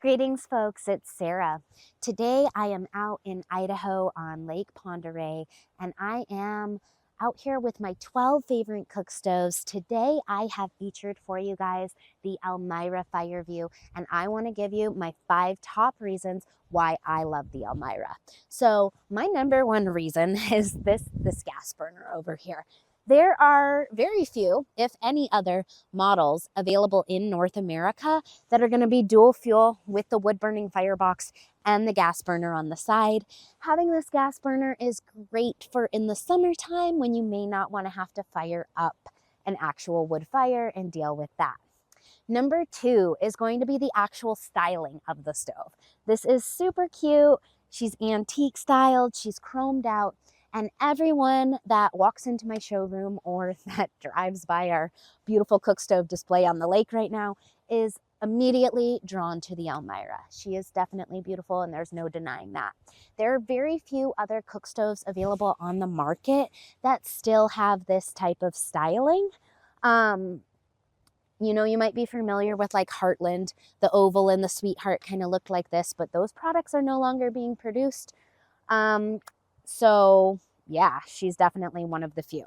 Greetings, folks. It's Sarah. Today I am out in Idaho on Lake Pend Oreille, and I am out here with my 12 favorite cook stoves. Today I have featured for you guys the Elmira Fireview, and I want to give you my 5 top reasons why I love the Elmira. So my number one reason is this gas burner over here. There are very few, if any other, models available in North America that are going to be dual fuel with the wood burning firebox and the gas burner on the side. Having this gas burner is great for in the summertime when you may not want to have to fire up an actual wood fire and deal with that. Number 2 is going to be the actual styling of the stove. This is super cute. She's antique styled, she's chromed out, and everyone that walks into my showroom or that drives by our beautiful cook stove display on the lake right now is immediately drawn to the Elmira. She is definitely beautiful, and there's no denying that. There are very few other cook stoves available on the market that still have this type of styling. You know, you might be familiar with like Heartland. The oval and the sweetheart kind of looked like this, but those products are no longer being produced. So yeah, she's definitely one of the few.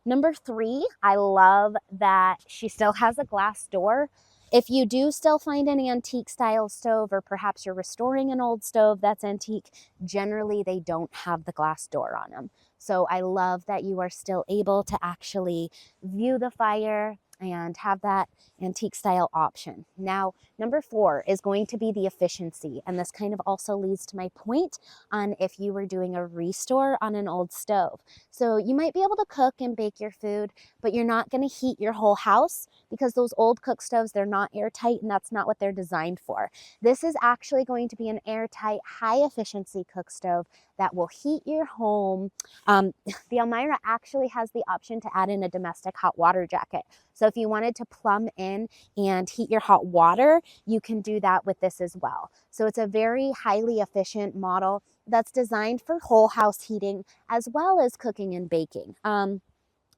Number 3, I love that she still has a glass door. If you do still find an antique style stove, or perhaps you're restoring an old stove that's antique, generally they don't have the glass door on them. So I love that you are still able to actually view the fire and have that antique style option. Now, number 4 is going to be the efficiency. And this kind of also leads to my point on if you were doing a restore on an old stove. So you might be able to cook and bake your food, but you're not going to heat your whole house because those old cook stoves, they're not airtight, and that's not what they're designed for. This is actually going to be an airtight, high efficiency cook stove that will heat your home. The Elmira actually has the option to add in a domestic hot water jacket. So if you wanted to plumb in and heat your hot water, you can do that with this as well. So it's a very highly efficient model that's designed for whole house heating as well as cooking and baking.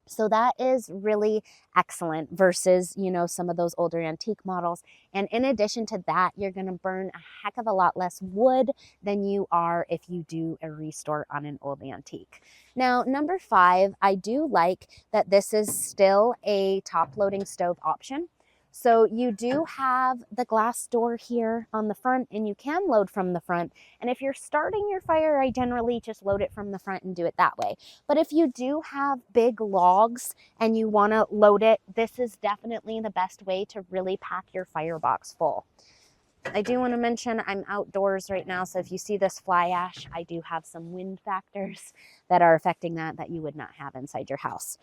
So that is really excellent versus, you know, some of those older antique models. And in addition to that, you're going to burn a heck of a lot less wood than you are if you do a restore on an old antique. Now, number 5, I do like that this is still a top loading stove option. So you do have the glass door here on the front, and you can load from the front. And if you're starting your fire, I generally just load it from the front and do it that way. But if you do have big logs and you want to load it, this is definitely the best way to really pack your firebox full. I do want to mention I'm outdoors right now, so if you see this fly ash, I do have some wind factors that are affecting that you would not have inside your house.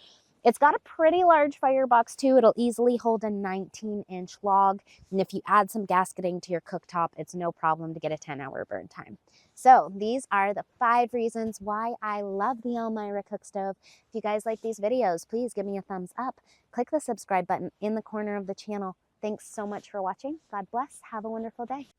It's got a pretty large firebox too. It'll easily hold a 19-inch log. And if you add some gasketing to your cooktop, it's no problem to get a 10-hour burn time. So these are the 5 reasons why I love the Elmira cook stove. If you guys like these videos, please give me a thumbs up. Click the subscribe button in the corner of the channel. Thanks so much for watching. God bless. Have a wonderful day.